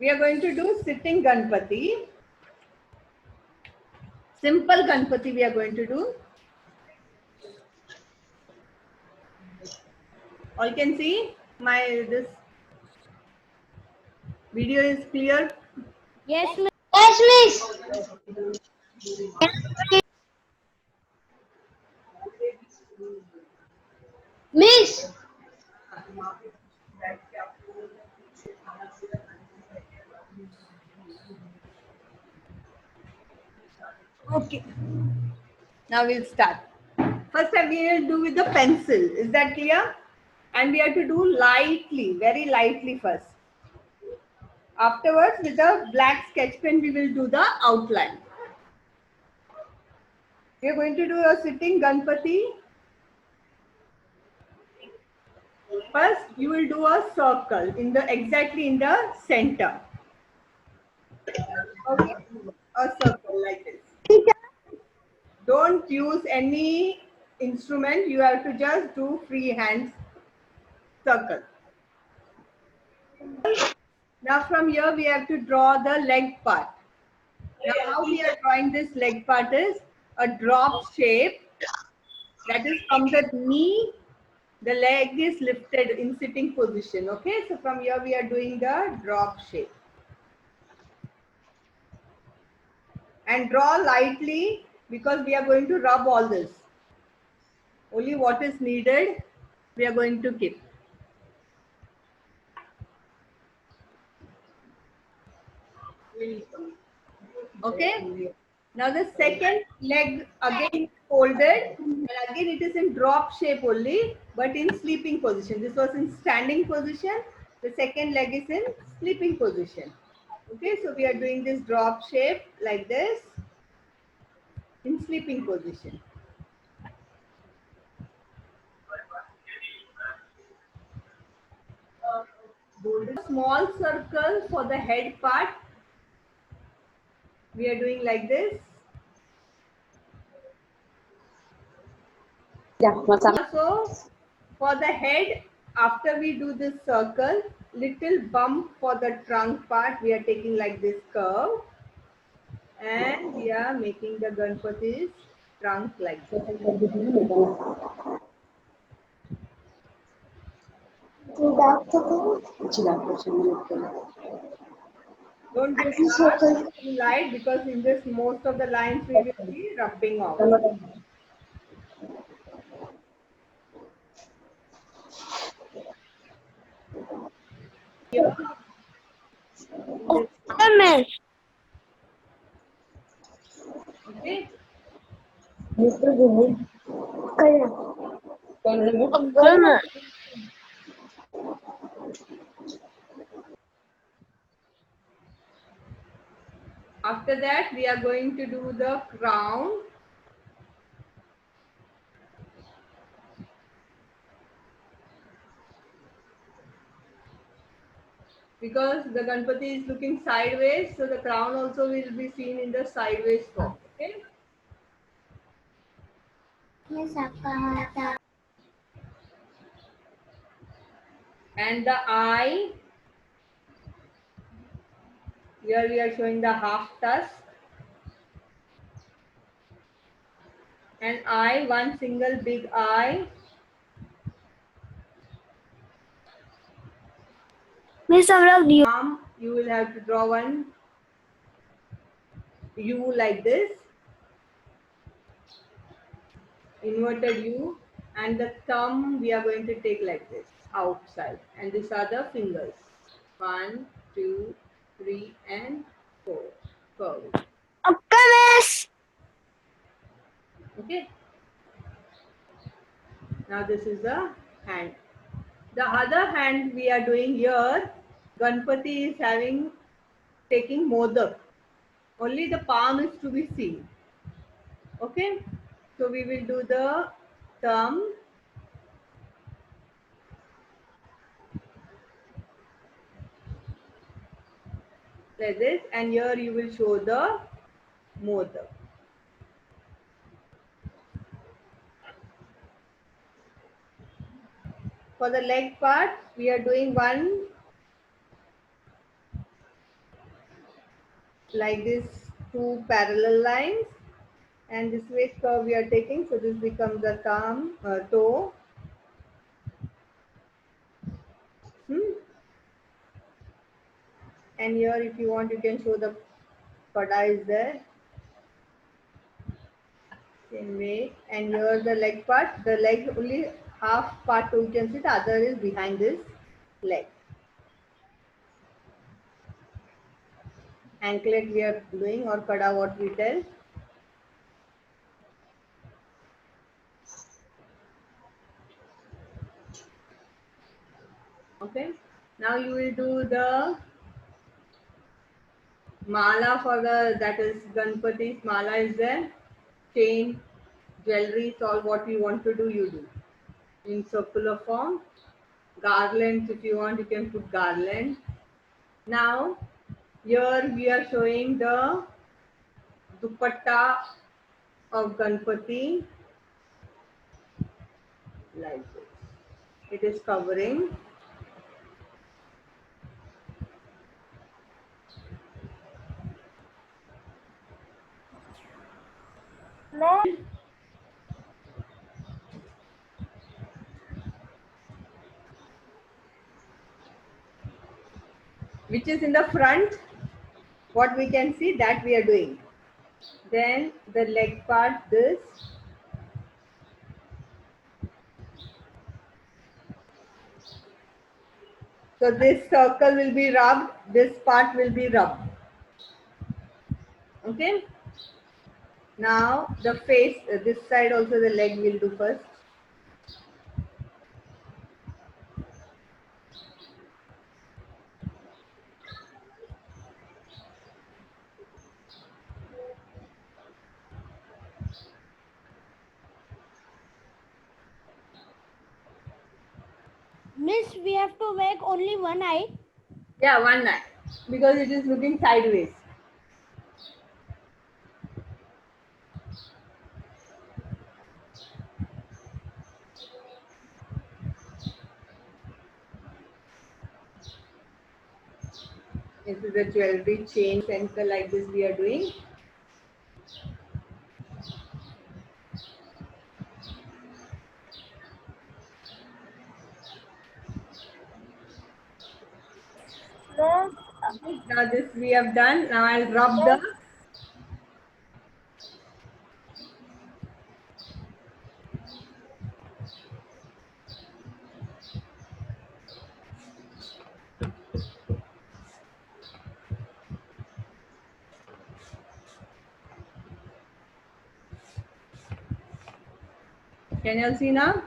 We are going to do sitting Ganpati. Simple Ganpati we are going to do. All can see this video is clear. Yes, miss. Yes, miss. Miss. Okay. Now we'll start. First we will do with the pencil. Is that clear? And we have to do lightly, very lightly first. Afterwards, with the black sketch pen, we will do the outline. We are going to do a sitting Ganpati. First, you will do a circle exactly in the center. Okay, a circle like this. Don't use any instrument. You have to just do free hands circle. Now from here we have to draw the leg part. Now how we are drawing this leg part is a drop shape. That is from the knee, the leg is lifted in sitting position. Okay, so from here we are doing the drop shape. And draw lightly because we are going to rub all this. Only what is needed we are going to keep. Okay. Now the second leg again folded and again it is in drop shape only but in sleeping position. This was in standing position. The second leg is in sleeping position. Okay, so we are doing this drop shape like this in sleeping position. Small circle for the head part. We are doing like this. So for the head, after we do this circle, little bump for the trunk part, we are taking like this curve. And we are making the Ganpati's trunk like this. Don't do fast, light because in this most of the lines we will be rubbing off. Here, Miss. okay. Okay, miss. After that, we are going to do the crown. Because the Ganpati is looking sideways, so the crown also will be seen in the sideways form. Okay. And the eye. Here we are showing the half tusk. And eye, one single big eye. Miss, you. Arm, you will have to draw one U like this. Inverted U. And the thumb we are going to take like this, outside. And these are the fingers. 1, 2, 3, and 4. Curve. Okay, miss. Okay. Now this is the hand. The other hand we are doing here, Ganpati is taking modak. Only the palm is to be seen. Okay. So we will do the thumb. Like this, and here you will show the modak. For the leg part, we are doing one like this, two parallel lines, and this way curve we are taking, so this becomes a toe. And here if you want you can show the pada is there, same way. And here the leg part, the leg only half part you can see, the other is behind this leg. Anklet we are doing, or pada what we tell. Okay, now you will do the mala for the, that is Ganpati's mala is there, chain, jewelry, so all what you want to do you do in circular form. Garlands, if you want you can put garland. Now here we are showing the dupatta of Ganpati like this. It is covering. Which is in the front, what we can see that we are doing. Then the leg part, this. So this circle will be rubbed, this part will be rubbed. Okay. Now the face, this side also the leg will do first. Miss, we have to make only one eye. Yeah, one eye, because it is looking sideways. This is the jewelry chain center like this we are doing. Now this we have done. Now I'll rub the Can you all see now?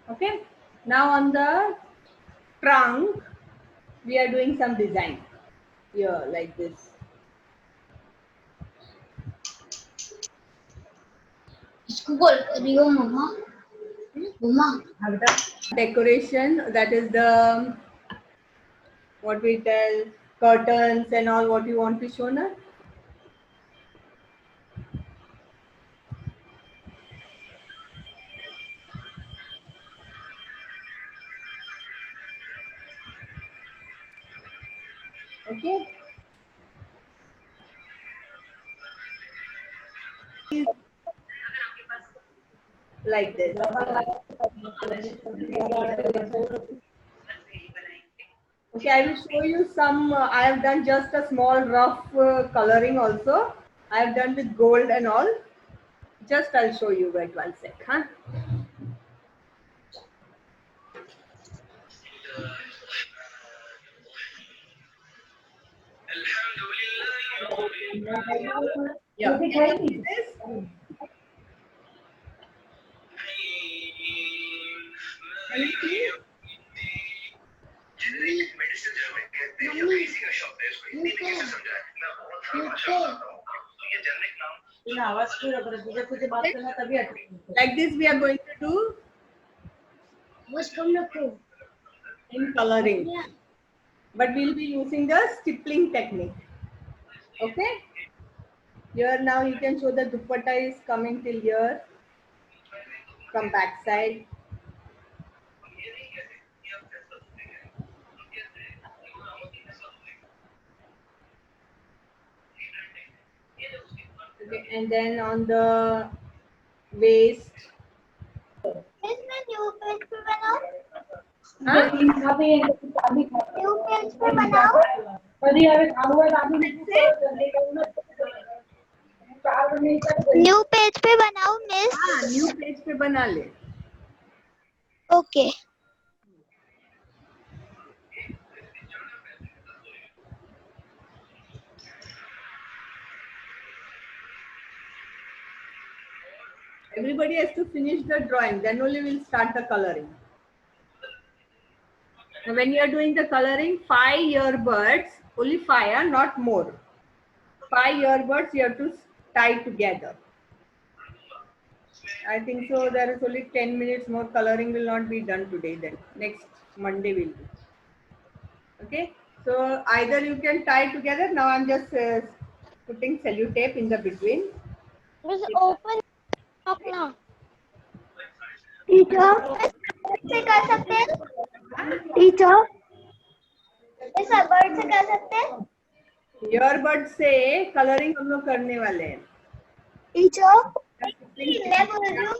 Okay. Now on the trunk, we are doing some design here like this. इसको बोल रही हो मम्मा मम्मा Decoration, that is the, what we tell, curtains and all what you want to show now. Okay. Like this. Okay, I will show you some. I have done just a small rough coloring also. I have done with gold and all. Just I'll show you. Wait 1 sec. Huh? Yeah. Can you see this? Can you see? Like this we are going to do in coloring. But we'll be using the stippling technique. Okay? Here now you can show the dupatta is coming till here from back side. and then on the waist. Miss, मैं new page पे बनाऊं? Huh? New page पे बनाऊं? New page पे बनाऊं miss? हाँ, new page पे बना ले. Okay. Everybody has to finish the drawing, then only we'll start the coloring. Now when you are doing the coloring, 5 earbuds, only 5, not more. 5 earbuds you have to tie together. I think so there is only 10 minutes more. Coloring will not be done today, then next Monday will be. Okay, so either you can tie together. Now I'm just putting cellotape in the between. Miss open अपना. Teacher से कर सकते हैं? Teacher इस रबड़ से कर सकते हैं? ईयरबड से कलरिंग हम लोग करने वाले हैं. टीचर मैं बोल रही हूँ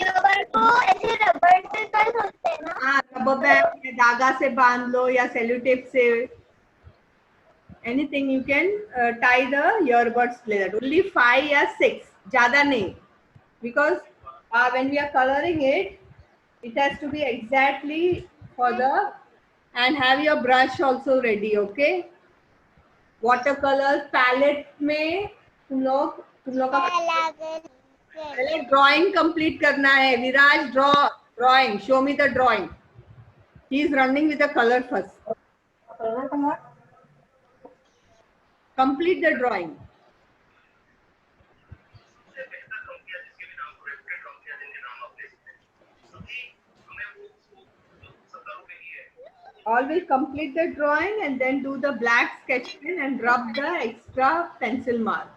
रबड़ को ऐसे रबड़ से कर सकते हैं ना? हाँ, रबर बैंड या धागा से बांध लो या सेलोटेप से. Anything you can tie the earbuds like that. Only 5 or 6, ज़्यादा नहीं. Because when we are coloring it, it has to be exactly for the, and have your brush also ready. Okay. Watercolor palette में तुम लोग का पहले drawing complete करना है. विराज drawing. Show me the drawing. He is running with the color first. Complete the drawing. Always complete the drawing and then do the black sketch pen and rub the extra pencil mark.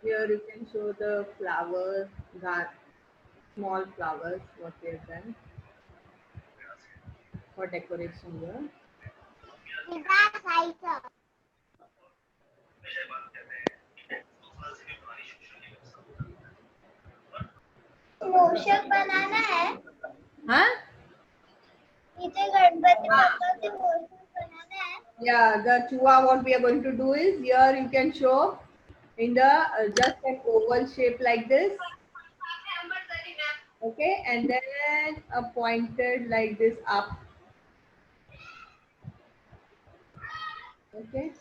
Here you can show the flowers, small flowers, what we have done for decoration here. मोशक बनाना है. Huh? नीचे गणपति बप्पा के मोशक बनाना है. Yeah, the chua, what we are going to do is here you can show in the just an oval shape like this. Okay, and then a pointed like this up. Okay.